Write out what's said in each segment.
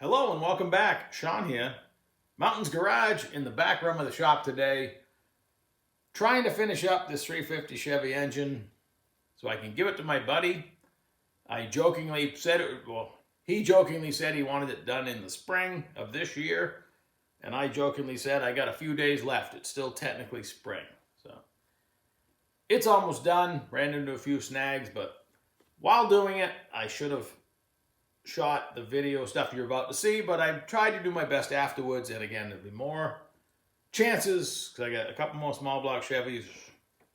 Hello and welcome back. Sean here. Mountain's Garage in the back room of the shop today. Trying to finish up this 350 Chevy engine so I can give it to my buddy. He jokingly said he wanted it done in the spring of this year. And I jokingly said I got a few days left. It's still technically spring. So it's almost done. Ran into a few snags, but while doing it, I should have shot the video stuff you're about to see, but I tried to do my best afterwards. And again, there'll be more chances because I got a couple more small block Chevys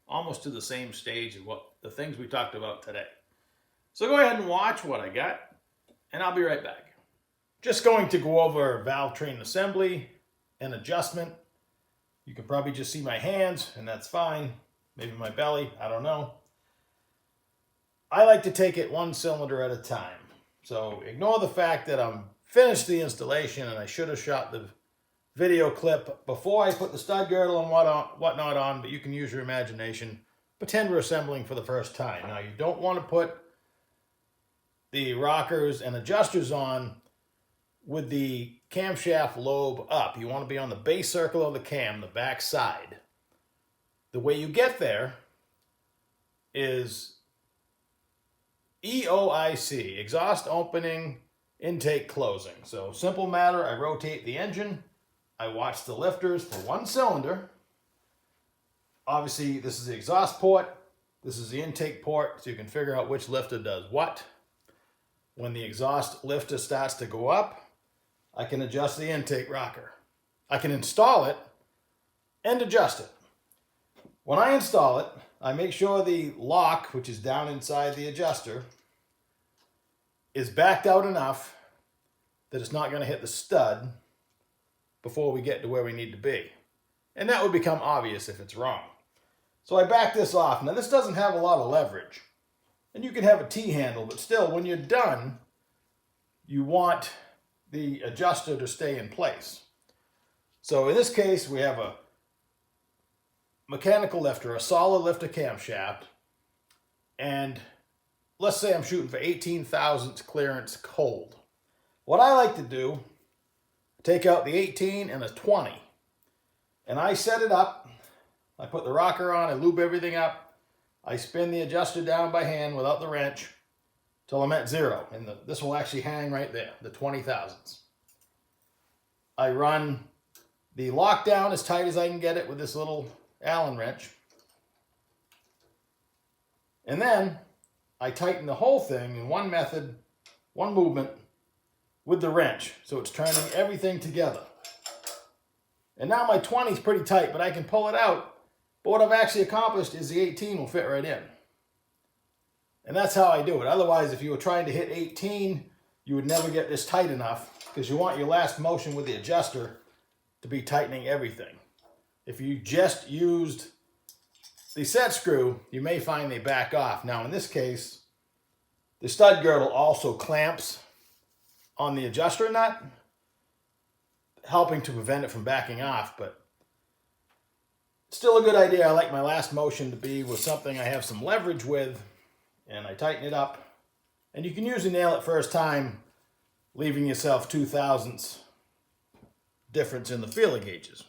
almost to the same stage of what the things we talked about today. So go ahead and watch what I got, and I'll be right back. Just going to go over Valvetrain assembly and adjustment. You can probably just see my hands, and that's fine. Maybe my belly, I don't know. I like to take it one cylinder at a time. So ignore the fact that I'm finished the installation and I should have shot the video clip before I put the stud girdle and whatnot on, but you can use your imagination. Pretend we're assembling for the first time. Now you don't want to put the rockers and adjusters on with the camshaft lobe up. You want to be on the base circle of the cam, the back side. The way you get there is EOIC, exhaust opening, intake closing. So simple matter, I rotate the engine, I watch the lifters for one cylinder. Obviously this is the exhaust port, this is the intake port, so you can figure out which lifter does what. When the exhaust lifter starts to go up, I can adjust the intake rocker. I can install it and adjust it. When I install it, I make sure the lock, which is down inside the adjuster, is backed out enough that it's not going to hit the stud before we get to where we need to be. And that would become obvious if it's wrong. So I back this off. Now this doesn't have a lot of leverage. And you can have a T-handle, but still when you're done, you want the adjuster to stay in place. So in this case, we have a mechanical lifter, a solid lifter camshaft, and let's say I'm shooting for 18 thousandths clearance cold. What I like to do, take out the 18 and a 20, and I set it up. I put the rocker on, I lube everything up, I spin the adjuster down by hand without the wrench till I'm at 0, and this will actually hang right there, the 20 thousandths. I run the lock down as tight as I can get it with this little Allen wrench. And then I tighten the whole thing in one method, one movement with the wrench. So it's turning everything together. And now my 20 is pretty tight, but I can pull it out. But what I've actually accomplished is the 18 will fit right in. And that's how I do it. Otherwise, if you were trying to hit 18, you would never get this tight enough because you want your last motion with the adjuster to be tightening everything. If you just used the set screw, you may find they back off. Now in this case, the stud girdle also clamps on the adjuster nut, helping to prevent it from backing off, but still a good idea. I like my last motion to be with something I have some leverage with, and I tighten it up. And you can usually nail it first time, leaving yourself 2 thousandths difference in the feeler gauges.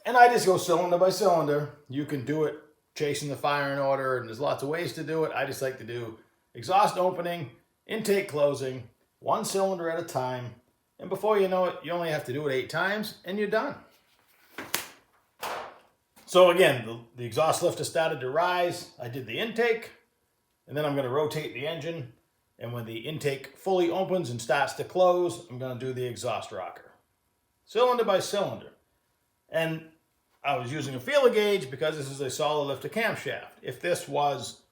And I just go cylinder by cylinder. You can do it chasing the firing order, and there's lots of ways to do it. I just like to do exhaust opening, intake closing, one cylinder at a time. And before you know it, you only have to do it 8 times, and you're done. So again, the exhaust lifter started to rise. I did the intake, and then I'm going to rotate the engine. And when the intake fully opens and starts to close, I'm going to do the exhaust rocker. Cylinder by cylinder. And I was using a feeler gauge because this is a solid lifter camshaft. If this was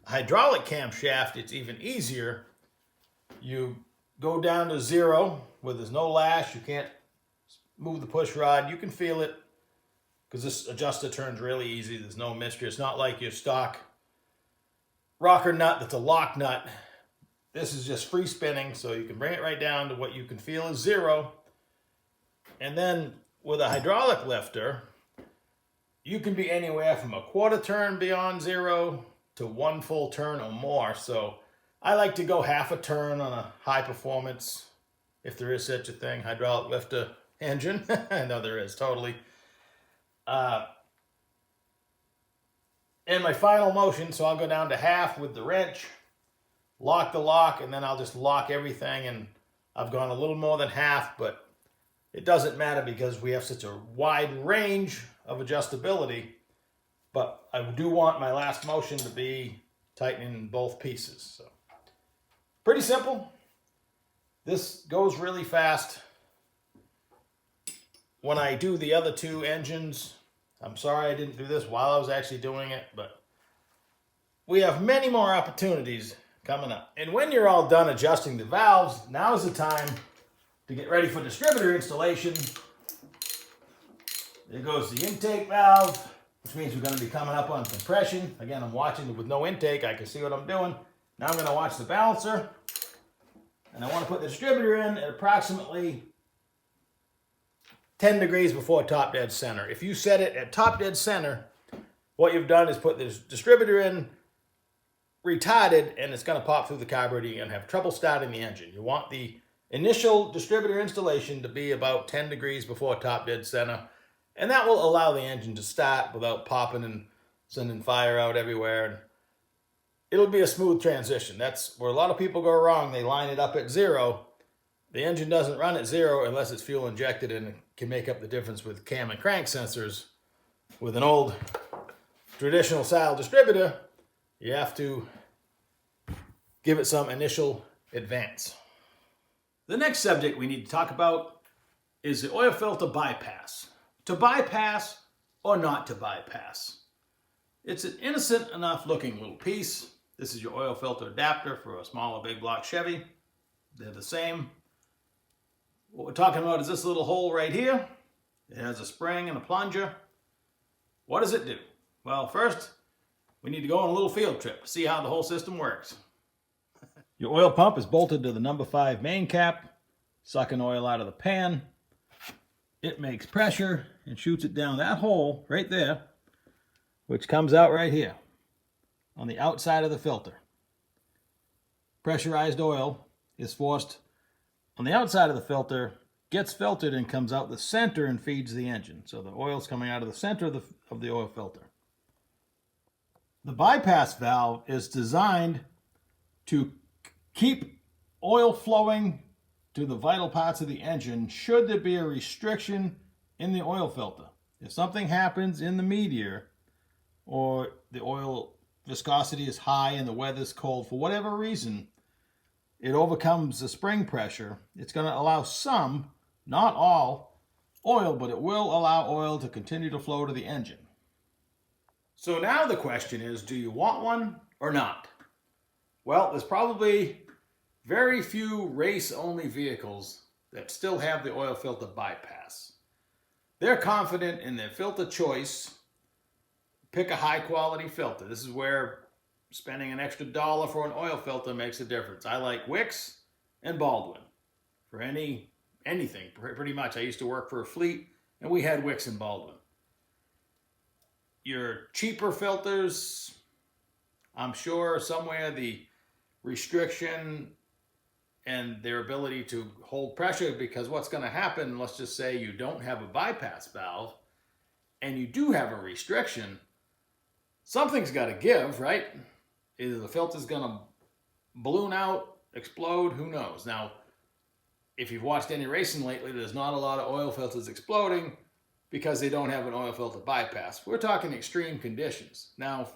a hydraulic camshaft, it's even easier. You go down to 0 where there's no lash. You can't move the push rod. You can feel it because this adjuster turns really easy. There's no mystery. It's not like your stock rocker nut that's a lock nut. This is just free spinning, so you can bring it right down to what you can feel is 0. And then with a hydraulic lifter, you can be anywhere from a quarter turn beyond 0 to 1 full turn or more. So I like to go half a turn on a high performance if there is such a thing, hydraulic lifter engine. I know there is, totally. And my final motion, so I'll go down to half with the wrench, lock the lock, and then I'll just lock everything, and I've gone a little more than half, but it doesn't matter because we have such a wide range of adjustability. But I do want my last motion to be tightening both pieces. So pretty simple. This goes really fast. When I do the other two engines, I'm sorry I didn't do this while I was actually doing it, but we have many more opportunities coming up. And when you're all done adjusting the valves, now's the time to get ready for distributor installation. There goes the intake valve, which means we're going to be coming up on compression. Again, I'm watching with no intake. I can see what I'm doing. Now I'm going to watch the balancer. And I want to put the distributor in at approximately 10 degrees before top dead center. If you set it at top dead center, what you've done is put this distributor in retarded, and it's going to pop through the carburetor. You're going to have trouble starting the engine. You want the initial distributor installation to be about 10 degrees before top dead center, and that will allow the engine to start without popping and sending fire out everywhere. And it'll be a smooth transition. That's where a lot of people go wrong. They line it up at 0. The engine doesn't run at 0 unless it's fuel injected, and it can make up the difference with cam and crank sensors. With an old traditional style distributor, you have to give it some initial advance. The next subject we need to talk about is the oil filter bypass. To bypass or not to bypass. It's an innocent enough looking little piece. This is your oil filter adapter for a small or big block Chevy. They're the same. What we're talking about is this little hole right here. It has a spring and a plunger. What does it do? Well, first, we need to go on a little field trip to see how the whole system works. Your oil pump is bolted to the number 5 main cap, sucking oil out of the pan. It makes pressure and shoots it down that hole right there, which comes out right here on the outside of the filter. Pressurized oil is forced on the outside of the filter, gets filtered and comes out the center and feeds the engine. So the oil's coming out of the center of the oil filter. The bypass valve is designed to keep oil flowing to the vital parts of the engine should there be a restriction in the oil filter. If something happens in the meteor, or the oil viscosity is high and the weather's cold, for whatever reason, it overcomes the spring pressure, it's going to allow some, not all, oil, but it will allow oil to continue to flow to the engine. So now the question is, do you want one or not? Well, there's probably very few race-only vehicles that still have the oil filter bypass. They're confident in their filter choice. Pick a high-quality filter. This is where spending an extra $1 for an oil filter makes a difference. I like Wix and Baldwin for anything, pretty much. I used to work for a fleet, and we had Wix and Baldwin. Your cheaper filters, I'm sure somewhere the restriction and their ability to hold pressure, because what's going to happen, let's just say you don't have a bypass valve and you do have a restriction, something's got to give, right? Either the filter's going to balloon out, explode, who knows. Now, if you've watched any racing lately, there's not a lot of oil filters exploding because they don't have an oil filter bypass. We're talking extreme conditions. Now,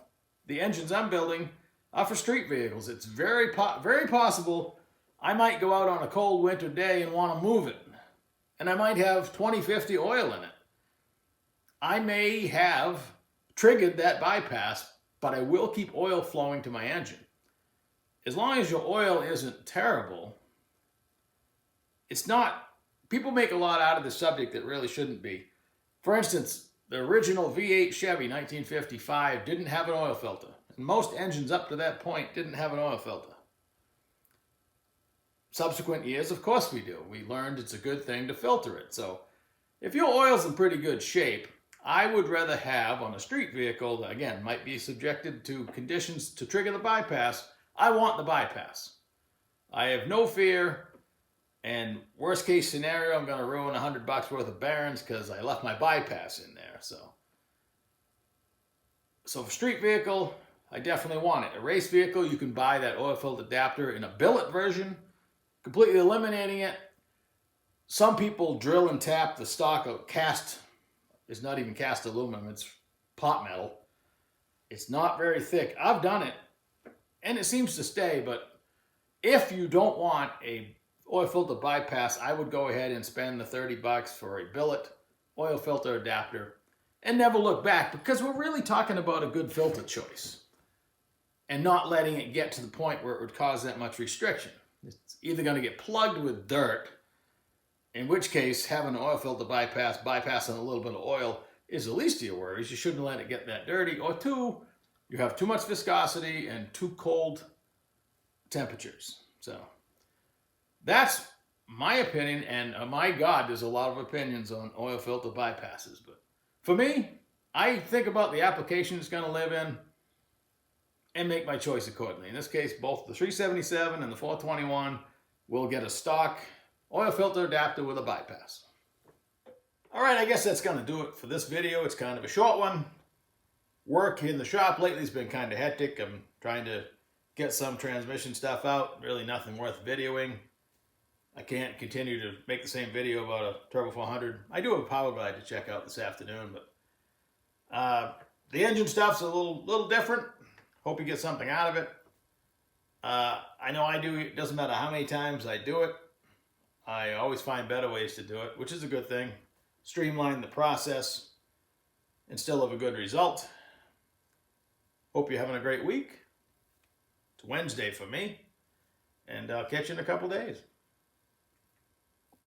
the engines I'm building are for street vehicles. It's very possible I might go out on a cold winter day and want to move it, and I might have 2050 oil in it. I may have triggered that bypass, but I will keep oil flowing to my engine. As long as your oil isn't terrible, it's not, people make a lot out of the subject that really shouldn't be. For instance, the original V8 Chevy 1955 didn't have an oil filter. And most engines up to that point didn't have an oil filter. Subsequent years, of course we do. We learned it's a good thing to filter it. So if your oil's in pretty good shape, I would rather have on a street vehicle that, again, might be subjected to conditions to trigger the bypass, I want the bypass. I have no fear And worst case scenario, I'm going to ruin $100 worth of bearings because I left my bypass in there. So for street vehicle, I definitely want it. A race vehicle, you can buy that oil filled adapter in a billet version, completely eliminating it. Some people drill and tap the stock of cast. It's not even cast aluminum, it's pot metal. It's not very thick. I've done it, and it seems to stay, but if you don't want a oil filter bypass, I would go ahead and spend the $30 for a billet oil filter adapter and never look back, because we're really talking about a good filter choice and not letting it get to the point where it would cause that much restriction. It's either going to get plugged with dirt, in which case having an oil filter bypassing a little bit of oil is the least of your worries. You shouldn't let it get that dirty. Or two, you have too much viscosity and too cold temperatures. So that's my opinion, and my God, there's a lot of opinions on oil filter bypasses. But for me, I think about the application it's going to live in and make my choice accordingly. In this case, both the 377 and the 421 will get a stock oil filter adapter with a bypass. All right, I guess that's going to do it for this video. It's kind of a short one. Work in the shop lately has been kind of hectic. I'm trying to get some transmission stuff out. Really nothing worth videoing. I can't continue to make the same video about a Turbo 400. I do have a power guide to check out this afternoon, but the engine stuff's a little different. Hope you get something out of it. I know I do. It doesn't matter how many times I do it. I always find better ways to do it, which is a good thing. Streamline the process and still have a good result. Hope you're having a great week. It's Wednesday for me, and I'll catch you in a couple days.